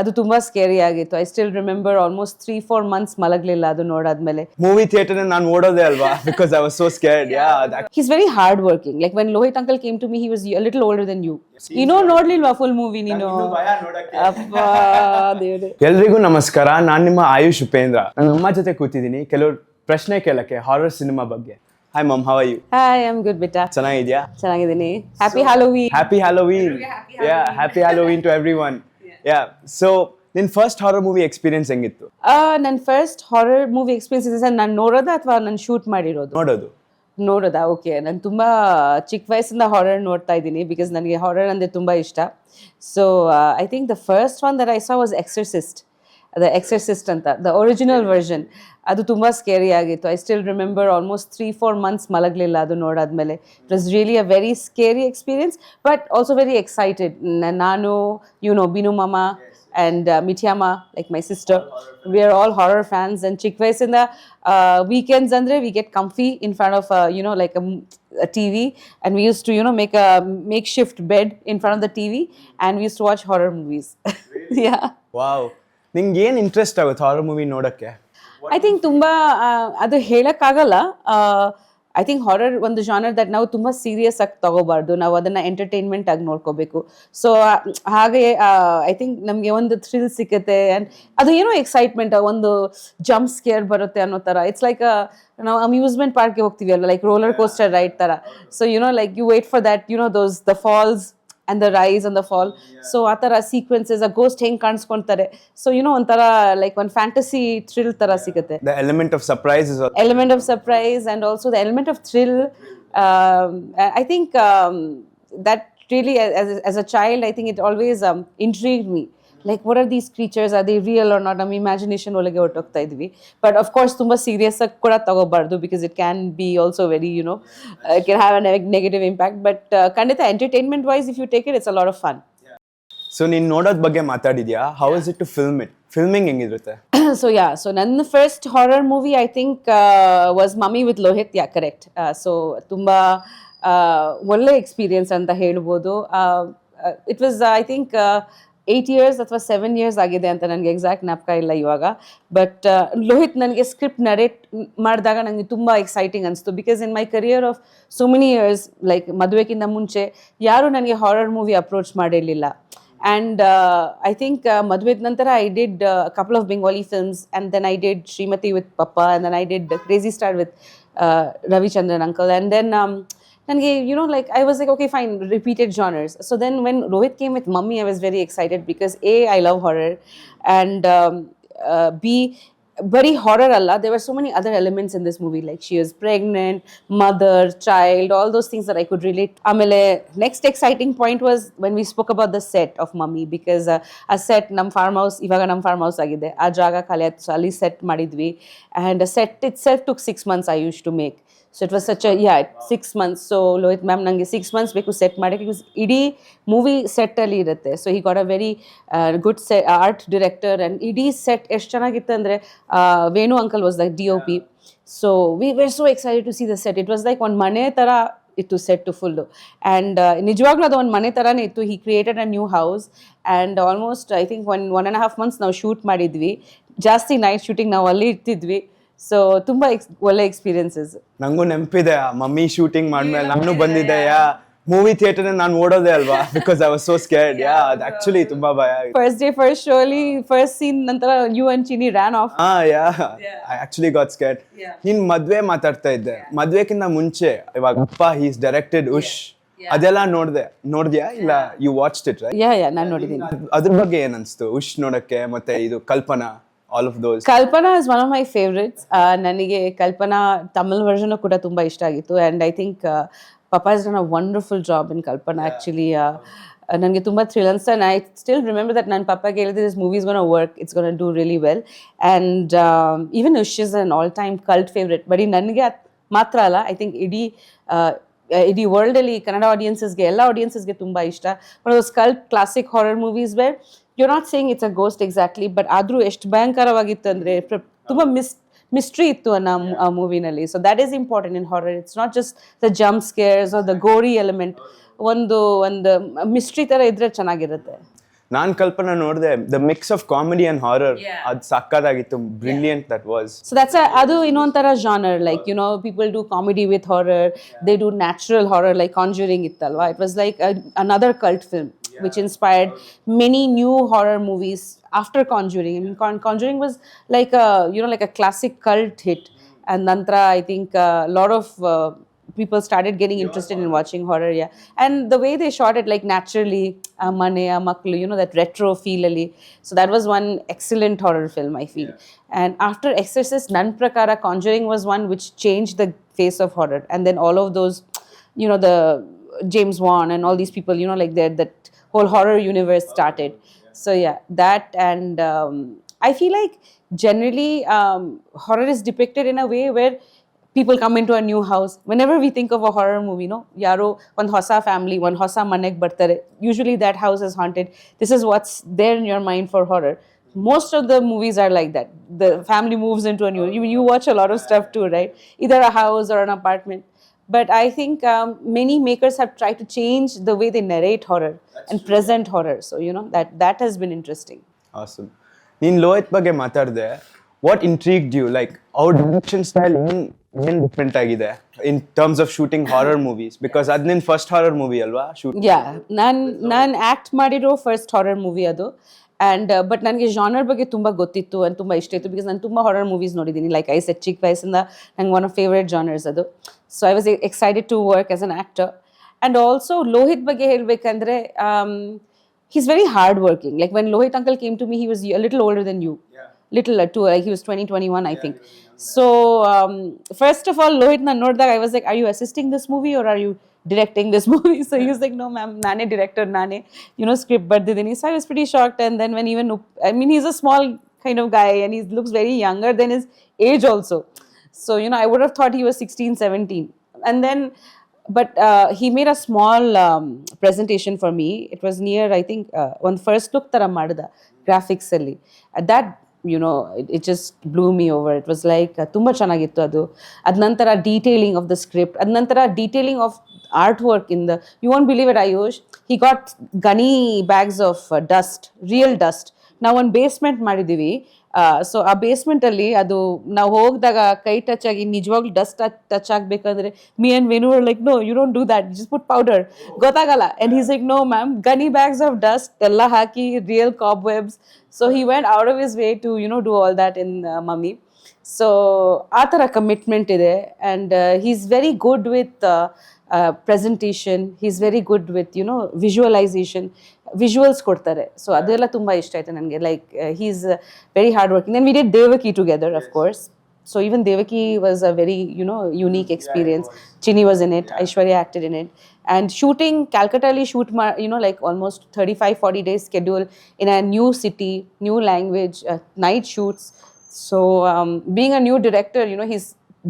ಅದು ತುಂಬಾ ಸ್ಕೇರಿ ಆಗಿತ್ತು. I still remember almost 3-4 months ಮಲಗಲಿಲ್ಲ ಅದು ನೋಡಾದ್ಮೇಲೆ. ಮೂವಿ ಥಿಯೇಟರ್ ನಾನು ಓಡೋದೇ ಅಲ್ವಾ, because I was so scared. He's very hard working. Like when Lohit uncle came to me, he was a little older than you. ನೋಡ್ಲಿಲ್ವಾ full movie ನೀನು? ಅಪ್ಪಾ ದೇವ್ರೆ. ಎಲ್ರಿಗೂ ನಮಸ್ಕಾರ, ನಾನು ನಿಮ್ಮ ಆಯುಷ್ ಉಪೇಂದ್ರ. ನನ್ನ ಅಮ್ಮ ಜೊತೆ ಕೂತಿದ್ದೀನಿ ಕೆಲವರು ಪ್ರಶ್ನೆ ಕೇಳಕ್ಕೆ ಹಾರರ್ ಸಿನಿಮಾ ಬಗ್ಗೆ. Hi mum, how are you? Hi, I'm good, beta. ಚೆನ್ನಾಗಿದ್ಯಾ? ಚೆನ್ನಾಗಿದ್ದೀನಿ. Happy Halloween. Happy Halloween. Yeah, happy Halloween to everyone. Yeah. So, ನಿನ್ ಫಸ್ಟ್ ಹಾರರ್ ಮೂವಿ ಎಕ್ಸ್ಪೀರಿಯನ್ಸ್ ಹೆಂಗಿತ್ತು? ನನ್ನ ಫಸ್ಟ್ ಹಾರರ್ ಮೂವಿ ಎಕ್ಸ್ಪೀರಿಯನ್ಸ್ ನಾನು ನೋಡೋದಾ ಅಥವಾ ನಾನು ಶೂಟ್ ಮಾಡಿರೋದು? ನೋಡೋದಾ? ಓಕೆ. ನಾನು ತುಂಬ ಚಿಕ್ಕ ವಯಸ್ಸಿಂದ ಹಾರರ್ ನೋಡ್ತಾ ಇದ್ದೀನಿ ಬಿಕಾಸ್ ನನಗೆ ಹಾರರ್ ಅಂದರೆ ತುಂಬ ಇಷ್ಟ. So I think the first one that I saw was Exorcist ಅಂತ, ದ ಒರಿಜಿನಲ್ ವರ್ಷನ್. ಅದು ತುಂಬ ಸ್ಕೇರಿ ಆಗಿತ್ತು. I still remember almost 3-4 months ಮಲಗಲಿಲ್ಲ ಅದು ನೋಡಾದ್ಮೇಲೆ. It was really a very scary experience but also very excited. ನಾನು ಬೀನು ಮಾಮ and Mithyama, like my sister, we are all horror fans. And chick vayassinda weekends andre we get comfy in front of like a TV, and we used to make a makeshift bed in front of the TV and we used to watch horror movies. Yeah. Wow. ನಿಂಗೆ ಏನು interest ಆಗುತ್ತೆ horror movie ನೋಡಕ್ಕೆ? I think ತುಂಬಾ ಅದು ಹೇಳಕ್ಕಾಗಲ್ಲ. I think horror ಒಂದು genre that ನಾವು ತುಂಬ ಸೀರಿಯಸ್ ಆಗಿ ತಗೋಬಾರ್ದು, ನಾವು ಅದನ್ನು ಎಂಟರ್ಟೈನ್ಮೆಂಟ್ ಆಗಿ ನೋಡ್ಕೋಬೇಕು. ಸೊ ಹಾಗೆ ಐ ಥಿಂಕ್ ನಮಗೆ ಒಂದು ಥ್ರಿಲ್ ಸಿಗುತ್ತೆ ಆ್ಯಂಡ್ ಅದು ಏನೋ ಎಕ್ಸೈಟ್ಮೆಂಟ್, ಒಂದು ಜಂಪ್ ಸ್ಕೇರ್ ಬರುತ್ತೆ ಅನ್ನೋ ಥರ. ಇಟ್ಸ್ ಲೈಕ್ ನಾವು ಅಮ್ಯೂಸ್ಮೆಂಟ್ ಪಾರ್ಕ್ಗೆ ಹೋಗ್ತೀವಿ ಅಲ್ಲ, ಲೈಕ್ ರೋಲರ್ ಕೋಸ್ಟರ್ ರೈಡ್ ಥರ. So like you wait for that those the falls and the rise and the fall. So ಆ ಥರ ಸೀಕ್ವೆನ್ಸಸ್, ಆ ಗೋಸ್ಟ್ ಹೆಂಗೆ ಕಾಣಿಸ್ಕೊಳ್ತಾರೆ. ಸೊ ಒಂಥರ ಲೈಕ್ ಒಂದು ಫ್ಯಾಂಟಸಿ ಥ್ರಿಲ್ ಥರ ಸಿಗುತ್ತೆ. The element of surprise is element of surprise and also the element of thrill. I think that really as a child, I think it always intrigued me. Like, what are these creatures? Are they real or not? Nam imagination ಒಳಗೆ ಹೊರಟೋಗ್ತಾ ಇದ್ವಿ. But of course ತುಂಬಾ serious ಆಗಿ ಕೂಡ ತಗೋಬಾರ್ದು because it can be also very it can have a negative impact. But ಖಂಡಿತ entertainment wise if you take it, it's a lot of fun. So ನೀನು ನೋಡೋದ್ ಬಗ್ಗೆ ಮಾತಾಡಿದ್ಯಾ. How is it to film it? Filming ಹೆಂಗಿರುತ್ತೆ? So ನನ್ನ first horror movie I think was Mummy with Lohit. Yeah, correct. So ತುಂಬಾ ಒಳ್ಳೆ experience ಅಂತ ಹೇಳ್ಬೋದು. It was I think 8 years ಅಥವಾ 7 years ಆಗಿದೆ ಅಂತ ನನಗೆ ಎಕ್ಸಾಕ್ಟ್ ಜ್ಞಾಪಕ ಇಲ್ಲ ಇವಾಗ. ಬಟ್ ಲೋಹಿತ್ ನನಗೆ ಸ್ಕ್ರಿಪ್ಟ್ ನರೇಟ್ ಮಾಡಿದಾಗ ನನಗೆ ತುಂಬ ಎಕ್ಸೈಟಿಂಗ್ ಅನಿಸ್ತು because in my career of so many years, like ಮದುವೆಗಿಂತ ಮುಂಚೆ ಯಾರೂ ನನಗೆ ಹಾರರ್ ಮೂವಿ ಅಪ್ರೋಚ್ ಮಾಡಿರಲಿಲ್ಲ. ಆ್ಯಂಡ್ ಐ ಥಿಂಕ್ ಮದುವೆದ ನಂತರ I did couple of Bengali films and then I did Shrimati with papa and then I did crazy star with Ravichandran uncle. And then ನನಗೆ like I was like, okay fine, repeated genres. So then when Rohit came with Mummy, I was very excited because A, I love horror, and B, very horror alla, there were so many other elements in this movie, like she was pregnant, mother, child, all those things that I could relate. Amele next exciting point was when we spoke about the set of Mummy, because a set nam farm house ivaga nam farm house agide, a jaga khali attu ali set madidvi, and a set itself took 6 months I used to make. So it was such a 6 months. So Lohit ma'am nange 6 months ಬೇಕು set ಮಾಡಕ್ಕೆ, because ಇಡೀ movie set ಅಲ್ಲಿ ಇರುತ್ತೆ. So he got a very good art director, and ಇಡೀ set ಎಷ್ಟು ಚೆನ್ನಾಗಿತ್ತು ಅಂದ್ರೆ Venu uncle was the DOP. So we were so excited to see the set. It was like ಒಂದು ಮನೆ ತರ ಇತ್ತು ಸೆಟ್ ಫುಲ್ಲು. ಆ್ಯಂಡ್ ನಿಜವಾಗ್ಲೂ ಅದು ಒಂದು ಮನೆ ಥರನೇ ಇತ್ತು. ಹಿ created a new house and almost I think 1.5 months ನಾವು ಶೂಟ್ ಮಾಡಿದ್ವಿ. ಜಾಸ್ತಿ ನೈಟ್ ಶೂಟಿಂಗ್ ನಾವು ಅಲ್ಲಿ ಇರ್ತಿದ್ವಿ. ಸೊ ತುಂಬಾ ಒಳ್ಳೆ ಎಕ್ಸ್ಪೀರಿಯನ್ಸಸ್. ನಂಗೂ ನೆನಪಿದೆ, ಮಮ್ಮಿ ಶೂಟಿಂಗ್ ಮಾಡ್ಮೇಲೆ ನಾನು ಬಂದಿದ್ದೆ. ಮೂವಿ ಥಿಯೇಟರ್ ನಾನು ಓಡೋದೇ ಅಲ್ವಾ, because I was so scared. ಅದು ಆಕ್ಚುಲಿ ತುಂಬಾ ಭಯ ಆಗಿತ್ತು. ಫಸ್ಟ್ ಡೇ ಫಸ್ಟ್ ಶೋ ಅಲ್ಲಿ ಫಸ್ಟ್ ಸೀನ್ ನಂತರ ಯು ಅಂಡ್ ಚಿನಿ ran off. I actually got scared. ನೀನ್ ಮದ್ವೆ ಮಾತಾಡ್ತಾ ಇದ್ದೆ, ಮದ್ವೆಕ್ಕಿಂತ ಮುಂಚೆ ಇವಾಗ ಅಪ್ಪ ಹೀಸ್ ಡೈರೆಕ್ಟೆಡ್ ಉಶ್, ಅದೆಲ್ಲ ನೋಡ್ದ್ಯಾ ಇಲ್ಲ? You watched it right? Yeah ನಾನು ನೋಡಿದ್ದೀನಿ. ಅದ್ರ ಬಗ್ಗೆ ಏನ್ ಅನ್ಸ್ತು ಉಶ್ ನೋಡಕ್ಕೆ? ಮತ್ತೆ ಇದು ಕಲ್ಪನಾ, all of those. Kalpana is one of my favorites. ನನಗೆ ಕಲ್ಪನಾ ತಮಿಳ್ ವರ್ಷನ್ ಕೂಡ ತುಂಬಾ ಇಷ್ಟ ಆಗಿತ್ತು. And I think Papa has done a wonderful job in Kalpana. Actually ನನಗೆ ತುಂಬ ಥ್ರಿಲ್ ಅನ್ಸ್ತು. And I still remember that ನನ್ನ ಪಪ್ಪಗೆ ಹೇಳಿದ್ರೆ this movie is gonna work, it's gonna do really well. And even Ush is an all time cult favourite. ಬರೀ ನನಗೆ ಮಾತ್ರ ಅಲ್ಲ, ಐ ಥಿಂಕ್ ಇಡೀ ವರ್ಲ್ಡಲ್ಲಿ ಕನ್ನಡ ಆಡಿಯನ್ಸಸ್ಗೆ, ಎಲ್ಲ ಆಡಿಯನ್ಸಸ್ಗೆ ತುಂಬ ಇಷ್ಟ. One of those cult classic horror movies where you're not saying it's a ghost exactly, but ಆದ್ರೂ ಎಷ್ಟು ಭಯಂಕರವಾಗಿತ್ತು ಅಂದರೆ ತುಂಬ mystery ಇತ್ತು ಆ ಮೂವಿನಲ್ಲಿ. So that is important in horror. It's not just the jump scares or the gory element. ಒಂದು mystery ಥರ ಇದ್ರೆ ಚೆನ್ನಾಗಿರುತ್ತೆ. ನಾನ್ ಕಲ್ಪನಾ ನೋಡಿದೆ, the mix of comedy and horror, ಅದು ಸಕ್ಕತ್ತಾಗಿತ್ತು, brilliant that was. So that's a adu inonthara genre, like people do comedy with horror, they do natural horror like Conjuring ittalva. It was like another cult film which inspired many new horror movies after Conjuring. I mean, Conjuring was like a like a classic cult hit, and nantra I think a lot of people started getting interested in watching horror. Yeah, and the way they shot it, like naturally, mane maklu, that retro feel ali. So that was one excellent horror film, I feel. And after Exorcist, nan prakara, Conjuring was one which changed the face of horror. And then all of those, the James Wan and all these people, like that whole horror universe started. So yeah, that. And I feel like generally horror is depicted in a way where people come into a new house. Whenever we think of a horror movie, yaro one hosa family, one hosa manek bartare, usually that house is haunted. This is what's there in your mind for horror. Most of the movies are like that. The family moves into a new, you watch a lot of stuff too, right? Either a house or an apartment. But I think many makers have tried to change the way they narrate horror and present horror. So that has been interesting. Awesome. ನೀನ್ ಲೋಹಿತ್ ಬಗ್ಗೆ ಮಾತಾಡಿದೆ. What ಇಂಟ್ರೀಗ್ಡ್ you, like ಅವ್ರ direction style ಏನ್ different ಆಗಿದೆ in terms of shooting horror movies? Because ಅದ್ ನಿನ್ first horror movie ಅಲ್ವಾ shoot? ಯಾ, ನಾನು ಆಕ್ಟ್ ಮಾಡಿರೋ ಫಸ್ಟ್ ಹಾರರ್ ಮೂವಿ ಅದು. ಆ್ಯಂಡ್ ಬಟ್ ನನಗೆ ಜಾನರ್ ಬಗ್ಗೆ ತುಂಬ ಗೊತ್ತಿತ್ತು ಆ್ಯಂಡ್ ತುಂಬ ಇಷ್ಟ ಇತ್ತು, ಬಿಕಾಸ್ ನಾನು ತುಂಬ ಹಾರರ್ ಮೂವೀಸ್ ನೋಡಿದ್ದೀನಿ. ಲೈಕ್ ಐ ಸೆಟ್ ಚಿಕ್ಕ ವಯಸ್ಸಿಂದ ನಂಗೆ ಒನ್ ಆಫ್ ಫೇವ್ರೇಟ್ ಜಾನರ್ಸ್ ಅದು. So I was excited to work as an actor. And also Lohith ಬಗ್ಗೆ ಹೇಳಬೇಕಂದ್ರೆ he's very hard working. Like when Lohit uncle came to me, he was a little older than you. Little too, like he was 21, I think. So first of all, Lohit na nodದಾಗ I was like, are you assisting this movie or are you directing this movie? So he was like, no ma'am, nane director, nane script bardidini. So I was pretty shocked. And then when even he's a small kind of guy and he looks very younger than his age also. So I would have thought he was 16, 17. And then but he made a small presentation for me. It was near, I think, one first look tara madida graphics alli. That it just blew me over. It was like tumba chanagittu adu. Ad nantara detailing of the script, ad nantara detailing of artwork in the, you won't believe it, Ayush, he got gunny bags of dust, real dust. Now one basement ಮಾಡಿದೀವಿ. So ಆ basement ಅಲ್ಲಿ ಅದು ನಾವು ಹೋಗಿದಾಗ ಕೈ touch ಆಗಿ ನಿಜವಾಗ್ಲೂ dust touch ಆಗ್ಬೇಕಂದ್ರೆ me and Venu like no you don't do that, just put powder, ಗೊತ್ತಾಗಲ್ಲ. And he's like no ma'am, gunny bags of dust ಎಲ್ಲ ಹಾಕಿ real cobwebs. So he went out of his way to do all that in Mummy. So ಆ ಥರ commitment ಇದೆ. And he is very good with presentation. He's very good with visualization, visuals ಕೊಡ್ತಾರೆ. So ಅದೆಲ್ಲ ತುಂಬ ಇಷ್ಟ ಆಯ್ತು ನನಗೆ. Like he's very hard working. Then we did Devaki together, of course. So even Devaki was a very unique experience. Chini was in it, Aishwarya acted in it. And shooting Calcutta li shoot like almost 35-40 days schedule in a new city, new language, night shoots. So being a new director, he's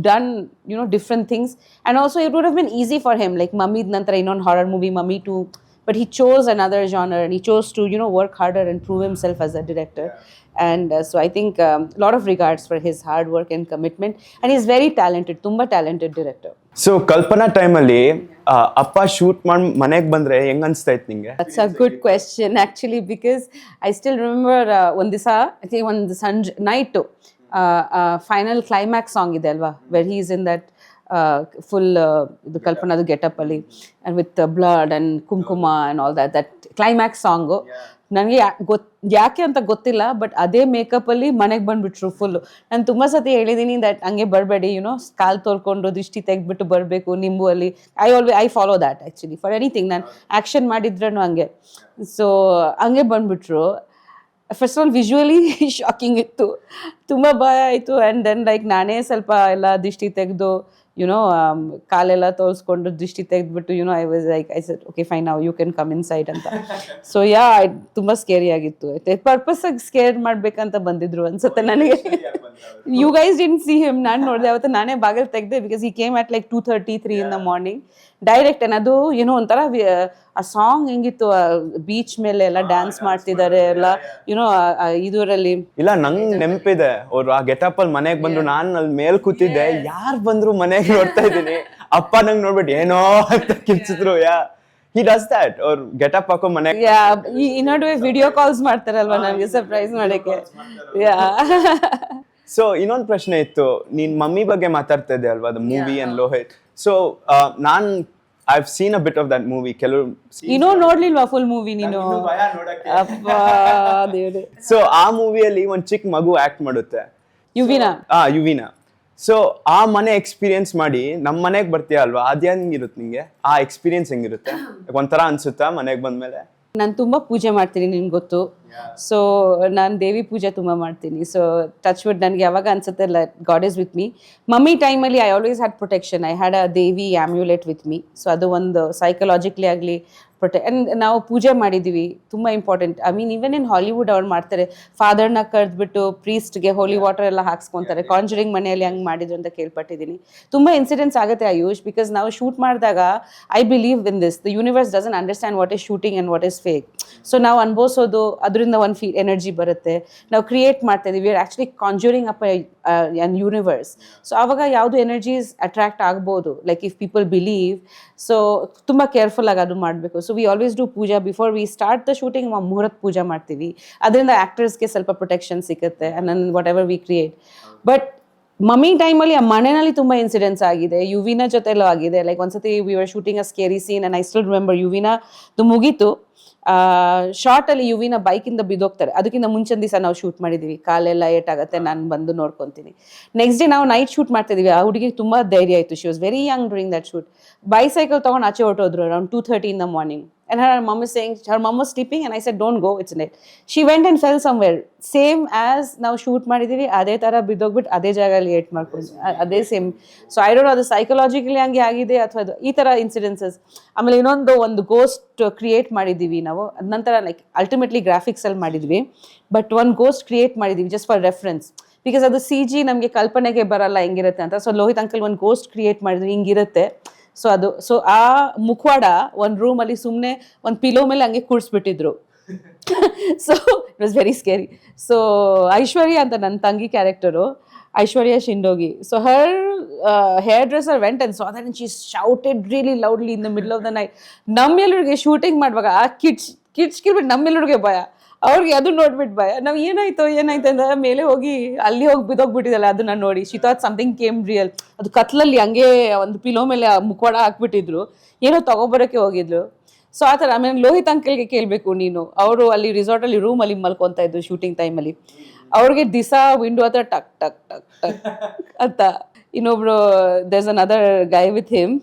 done different things, and also it would have been easy for him, like Mummy nantara inon horror movie Mummy 2, but he chose another genre and he chose to work harder and prove himself as a director. And so I think a lot of regards for his hard work and commitment, and he's very talented, tumba talented director. So Kalpana ಟೈಮಲ್ಲಿ ಅಪ್ಪ shoot ಮಾಡಿ ಮನೆಗೆ ಬಂದ್ರೆ ಹೆಂಗ್ ಅನ್ಸ್ತಾ ಇತ್ತು ನಿಂಗೆ? That's a good question actually, because I still remember one disa, I think one night final climax song ಇದೆ ಅಲ್ವಾ, where he is in that full the Kalpanadu getup ಅಲ್ಲಿ and with the blood and kumkuma and all that climax song. ನನಗೆ ಯಾಕೆ ಅಂತ ಗೊತ್ತಿಲ್ಲ, but ಅದೇ makeup ಅಲ್ಲಿ ಮನೆಗೆ ಬಂದ್ಬಿಟ್ರು ಫುಲ್. ನಾನು ತುಂಬಾ ಸತಿ ಹೇಳಿದೀನಿ ದಟ್ ಹಂಗೆ ಬರಬೇಡಿ, ಕಾಲ್ ತೊಳ್ಕೊಂಡು ದೃಷ್ಟಿ ತೆಗ್ದ್ಬಿಟ್ಟು ಬರಬೇಕು ನಿಂಬು ಅಲ್ಲಿ. I follow that actually for anything. ನಾನು ಆ್ಯಕ್ಷನ್ ಮಾಡಿದ್ರೂ ಹಂಗೆ. ಸೊ ಹಂಗೆ ಬಂದ್ಬಿಟ್ರು. First of all visually shocking ಇತ್ತು, ತುಂಬ ಭಯ ಆಯಿತು. ಆ್ಯಂಡ್ ದೆನ್ ಲೈಕ್ ನಾನೇ ಸ್ವಲ್ಪ ಎಲ್ಲ ದೃಷ್ಟಿ ತೆಗೆದು ಕಾಲೆಲ್ಲ ತೋರಿಸ್ಕೊಂಡು ದೃಷ್ಟಿ ತೆಗೆದ್ಬಿಟ್ಟು I was like I said okay fine, now you can come inside ಅಂತ. ಸೊ ಯಾ, ತುಂಬ ಸ್ಕೇರಿ ಆಗಿತ್ತು. ಪರ್ಪಸ್ ಆಗಿ ಸ್ಕೇರ್ ಮಾಡ್ಬೇಕಂತ ಬಂದಿದ್ರು ಅನ್ಸುತ್ತೆ ನನಗೆ. You guys didn't see him. ನಾನು ನೋಡಿದೆ ಅವತ್ತು, ನಾನೇ ಬಾಗಿಲು ತೆಗೆದೆ, because he came at like 2:33 in the morning direct. ಅದು ಒಂಥರ ಆ ಸಾಂಗ್ ಹೆಂಗಿತ್ತು, ಬೀಚ್ ಮೇಲೆ ಎಲ್ಲ ಡ್ಯಾನ್ಸ್ ಮಾಡ್ತಿದ್ದಾರೆ ಎಲ್ಲ ಇದರಲ್ಲಿ. ಇಲ್ಲ, ನಂಗ್ ನೆನಪಿದೆ, ಅವ್ರು ಆ ಗೆಟಪ್ ಅಲ್ಲಿ ಮನೆಗ್ ಬಂದ್ರು, ನಾನ್ ಅಲ್ಲಿ ಮೇಲ್ ಕೂತಿದ್ದೆ, ಯಾರ್ ಬಂದ್ರು ಮನೆಗ್ ನೋಡ್ತಾ ಇದ್ದೀನಿ. ಅಪ್ಪ ನಂಗ್ ನೋಡ್ಬಿಟ್ಟು ಏನೋ ಅಂತ ಕಿರ್ಚಿದ್ರು. he does that or get up ಹಾಕೋ ಮನೆ. ಯಾ ಈ ನಡುವೆ ವಿಡಿಯೋ ಕಾಲ್ಸ್ ಮಾಡ್ತಾರಲ್ವಾ ನನಗೆ ಸರ್ಪ್ರೈಸ್ ಮಾಡಕ್ಕೆ. ಯಾ ಸೊ ಇನ್ನೊಂದು ಪ್ರಶ್ನೆ ಇತ್ತು, ನೀನ್ ಮಮ್ಮಿ ಬಗ್ಗೆ ಮಾತಾಡ್ತಾ ಇದ್ದೆ ಅಲ್ವಾ, the movie and Lohith. So ನಾನ್ I've seen a bit of that movie. ಕೆಲವು ಇನ್ನೂ ನೋಡ್ಲಿಲ್ವಾ ಫುಲ್ ಮೂವಿ ನೀನು? ಅಪ್ಪಾ ದೇವ್ರೆ. ಸೊ ಆ ಮೂವಿಯಲ್ಲಿ ಒಂದ್ ಚಿಕ್ಕ ಮಗು ಆಕ್ಟ್ ಮಾಡುತ್ತೆ, ಯುವಿನಾ. ಸೊ ಆ ಮನೆ ಎಕ್ಸ್ಪೀರಿಯನ್ಸ್ ಮಾಡಿ ನಮ್ಮ ಮನೆಗೆ ಬರ್ತೀಯ ಅಲ್ವಾ, ಅದ್ ಹೆಂಗಿರುತ್ತೆ ನಿಂಗೆ? ಆ ಎಕ್ಸ್ಪೀರಿಯನ್ಸ್ ಹೆಂಗಿರುತ್ತೆ? ಒಂಥರ ಅನ್ಸುತ್ತಾ ಮನೆಗೆ ಬಂದ್ಮೇಲೆ? ನಾನು ತುಂಬ ಪೂಜೆ ಮಾಡ್ತೀನಿ, ನಿನ್ಗೆ ಗೊತ್ತು. ಸೊ ನಾನು ದೇವಿ ಪೂಜೆ ತುಂಬ ಮಾಡ್ತೀನಿ. ಸೊ ಟಚ್ ವುಡ್ ನನಗೆ ಯಾವಾಗ ಅನ್ಸುತ್ತೆ God is with me. Mummy ಟೈಮಲ್ಲಿ I always had protection. I had a devi amulet with me. So ಅದು ಒಂದು ಸೈಕಲಾಜಿಕಲಿ ಆಗಲಿ ಆ್ಯಂಡ್ ನಾವು ಪೂಜೆ ಮಾಡಿದ್ದೀವಿ, ತುಂಬ important. I mean even in Hollywood ಅವ್ರು ಮಾಡ್ತಾರೆ, ಫಾದರ್ನ ಕರೆದ್ಬಿಟ್ಟು ಪ್ರೀಸ್ಟ್ಗೆ ಹೋಲಿ ವಾಟರ್ ಎಲ್ಲ ಹಾಕ್ಸ್ಕೊತಾರೆ. ಕಾಂಜರಿಂಗ್ ಮನೆಯಲ್ಲಿ ಹಂಗೆ ಮಾಡಿದ್ರು ಅಂತ ಕೇಳ್ಪಟ್ಟಿದ್ದೀನಿ. ತುಂಬ ಇನ್ಸಿಡೆಂಟ್ಸ್ ಆಗುತ್ತೆ ಆಯುಷ್, ಬಿಕಾಸ್ ನಾವು ಶೂಟ್ ಮಾಡಿದಾಗ I believe in this, the universe doesn't understand what is shooting and what is fake. So ನಾವು ಅನ್ಭವಿಸೋದು, ಅದರಿಂದ ಒಂದು ಎನರ್ಜಿ ಬರುತ್ತೆ, ನಾವು ಕ್ರಿಯೇಟ್ ಮಾಡ್ತಾ ಇದೀವಿ. We are actually conjuring up an universe. So ಆವಾಗ ಯಾವುದು ಎನರ್ಜೀಸ್ ಅಟ್ರಾಕ್ಟ್ ಆಗ್ಬೋದು, like if people believe. So ತುಂಬ ಕೇರ್ಫುಲ್ ಆಗಿ ಅದು ಮಾಡಬೇಕು. So we always do puja before we start the shooting. ಮುಹೂರ್ತ ಪೂಜಾ ಮಾಡ್ತೀವಿ, ಅದರಿಂದ ಆ್ಯಕ್ಟರ್ಸ್ಗೆ ಸ್ವಲ್ಪ ಪ್ರೊಟೆಕ್ಷನ್ ಸಿಗುತ್ತೆ and whatever we create. But Mummy ಟೈಮಲ್ಲಿ ಆ ಮನೆಯಲ್ಲಿ ತುಂಬ ಇನ್ಸಿಡೆಂಟ್ಸ್ ಆಗಿದೆ, ಯುವಿನ ಜೊತೆಲೂ ಆಗಿದೆ. ಲೈಕ್ ಒಂದ್ಸತಿ we were shooting a scary scene and I still remember ಯುವಿನದು ಮುಗೀತು, ಶಾರ್ಟಲ್ಲಿ ಯುವಿನ ಬೈಕಿಂದ ಬಿದ್ದೋಗ್ತಾರೆ. ಅದಕ್ಕಿಂತ ಮುಂಚಿನ ದಿವಸ ನಾವು ಶೂಟ್ ಮಾಡಿದ್ದೀವಿ, ಕಾಲೆಲ್ಲ ಏಟಾಗುತ್ತೆ, ನಾನು ಬಂದು ನೋಡ್ಕೊತೀನಿ. ನೆಕ್ಸ್ಟ್ ಡೇ ನಾವು ನೈಟ್ ಶೂಟ್ ಮಾಡ್ತಿದ್ದೀವಿ. ಆ ಹುಡುಗಿಗೆ ತುಂಬ ಧೈರ್ಯ ಆಯಿತು, she was very Young during that shoot. Bicycle ತೊಗೊಂಡು ಆಚೆ ಹೊರಟೋದ್ರು around 2:30 in the morning. And her mom is saying, her mom was sleeping and I said, don't go, it's night. She went and fell somewhere. Same as ನಾವು shoot ಮಾಡಿದ್ದೀವಿ, ಅದೇ ಥರ ಬಿದ್ದೋಗ್ಬಿಟ್ಟು ಅದೇ ಜಾಗದಲ್ಲಿ eight ಮಾಡ್ಕೊಂಡು ಅದೇ same. So I don't know ಅದು psychologically ಹಂಗೆ ಆಗಿದೆ ಅಥವಾ ಈ ಥರ ಇನ್ಸಿಡೆನ್ಸಸ್. ಆಮೇಲೆ ಒಂದು ಗೋಸ್ಟ್ ಕ್ರಿಯೇಟ್ ಮಾಡಿದ್ದೀವಿ ನಾವು, ಅದ ನಂತರ ಲೈಕ್ ಅಲ್ಟಿಮೇಟ್ಲಿ ಗ್ರಾಫಿಕ್ಸಲ್ಲಿ ಮಾಡಿದ್ವಿ, ಬಟ್ ಒಂದು ಗೋಸ್ಟ್ ಕ್ರಿಯೇಟ್ ಮಾಡಿದ್ದೀವಿ ಜಸ್ಟ್ ಫಾರ್ ರೆಫರೆನ್ಸ್, ಬಿಕಾಸ್ ಅದು CG ನಮಗೆ ಕಲ್ಪನೆಗೆ ಬರಲ್ಲ ಹೆಂಗಿರುತ್ತೆ ಅಂತ. ಸೊ ಲೋಹಿತ್ ಅಂಕಲ್ ಒಂದು ಗೋಸ್ಟ್ ಕ್ರಿಯೇಟ್ ಮಾಡಿದ್ವಿ, ಹಿಂಗಿರುತ್ತೆ. ಸೊ ಆ ಮುಖವಾಡ ಒಂದು ರೂಮಲ್ಲಿ ಸುಮ್ಮನೆ ಒಂದು ಪಿಲೋ ಮೇಲೆ ಹಂಗೆ ಕೂಡಿಸ್ಬಿಟ್ಟಿದ್ರು. So it was very scary. So Aishwarya ಅಂತ ನನ್ನ ತಂಗಿ character, Aishwarya Shindogi. So her hair dresser went and saw that and she shouted really loudly in the middle of the night. ನಮ್ಮೆಲ್ಲರಿಗೆ ಶೂಟಿಂಗ್ ಮಾಡುವಾಗ ಆ ಕಿಡ್ಸ್ಕಿಲ್ಬಿಟ್ಟು ನಮ್ಮೆಲ್ಲರಿಗೆ ಭಯ, ಅವ್ರಿಗೆ ಅದು ನೋಡ್ಬಿಟ್ಟು ಭಯ. ನಾವು ಏನಾಯ್ತು ಅಂತ ಮೇಲೆ ಹೋಗಿ ಬಿದ್ದೋಗ್ಬಿಟ್ಟಿದ್ದಲ್ಲ ಅದನ್ನ ನೋಡಿ, she thought something came real. ಅದು ಕತ್ಲಲ್ಲಿ ಹಂಗೆ ಒಂದು ಪಿಲೋ ಮೇಲೆ ಮುಖವಾಡ ಹಾಕ್ಬಿಟ್ಟಿದ್ರು, ಏನೋ ತಗೊಬರೋಕ್ಕೆ ಹೋಗಿದ್ರು. ಸೊ ಆ ಥರ. ಆಮೇಲೆ ಲೋಹಿತ್ ಅಂಕಲ್ಗೆ ಕೇಳಬೇಕು ನೀನು, ಅವರು ಅಲ್ಲಿ ರಿಸಾರ್ಟಲ್ಲಿ ರೂಮಲ್ಲಿ ಮಲ್ಕೊತಾ ಇದ್ರು ಶೂಟಿಂಗ್ ಟೈಮಲ್ಲಿ. ಅವ್ರಿಗೆ ದಿಸ ವಿಂಡೋ ಹತ್ರ ಟಕ್ ಟಕ್ ಟಕ್ ಟಕ್ ಅಂತ. ಇನ್ನೊಬ್ರು there's another guy with him,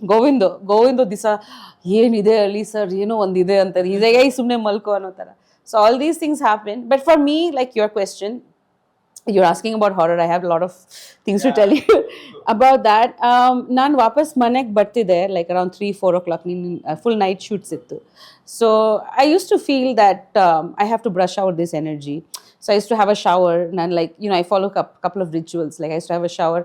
Govindu ದಿಸ ಏನಿದೆ ಅಲ್ಲಿ ಸರ್, ಏನೋ ಒಂದಿದೆ ಅಂತಾರೆ, ಇದೇ ಸುಮ್ಮನೆ ಮಲ್ಕೋ ಅನ್ನೋ ಥರ. So all these things happen. But for me, like your question, you're asking about horror. I have a lot of things to tell you about that. Naan wapas manek bartide like around 3-4 o'clock. Full night shoots ittu. So I used to feel that I have to brush out this energy. So I used to have a shower and like, I follow a couple of rituals. Like I used to have a shower,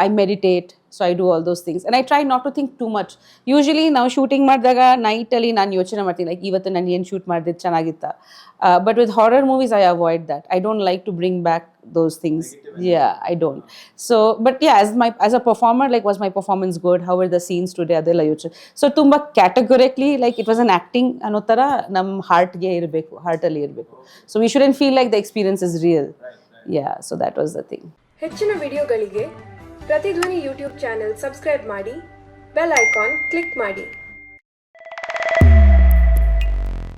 I meditate. So I do all those things and I try not to think too much. Usually now shooting ಮಾಡಿದಾಗ night ಅಲ್ಲಿ ನಾನು ಯೋಚನೆ ಮಾಡ್ತೀನಿ, like ಇವತ್ತು ನಾನು ಏನು shoot ಮಾಡಿದ್ರೆ ಚೆನ್ನಾಗಿತ್ತಾ. But with horror movies I avoid that. I don't like to bring back those things. Yeah, I don't. So but yeah, as a performer, like was my performance good? How were the scenes today? ಅದೆಲ್ಲ ಯೋಚನೆ. So ತುಂಬಾ categorically like it was an acting ಅನ್ನೋ ಥರ ನಮ್ಮ ಹಾರ್ಟ್ಗೆ ಇರಬೇಕು, ಹಾರ್ಟಲ್ಲಿ ಇರಬೇಕು. So we shouldn't feel like the experience is real. Yeah, so that was the thing. ಹೆಚ್ಚಿನ ವಿಡಿಯೋಗಳಿಗೆ ಪ್ರತಿಧ್ವನಿ YouTube channel subscribe ಮಾಡಿ, ಬೆಲ್ ಐಕಾನ್ ಕ್ಲಿಕ್ ಮಾಡಿ.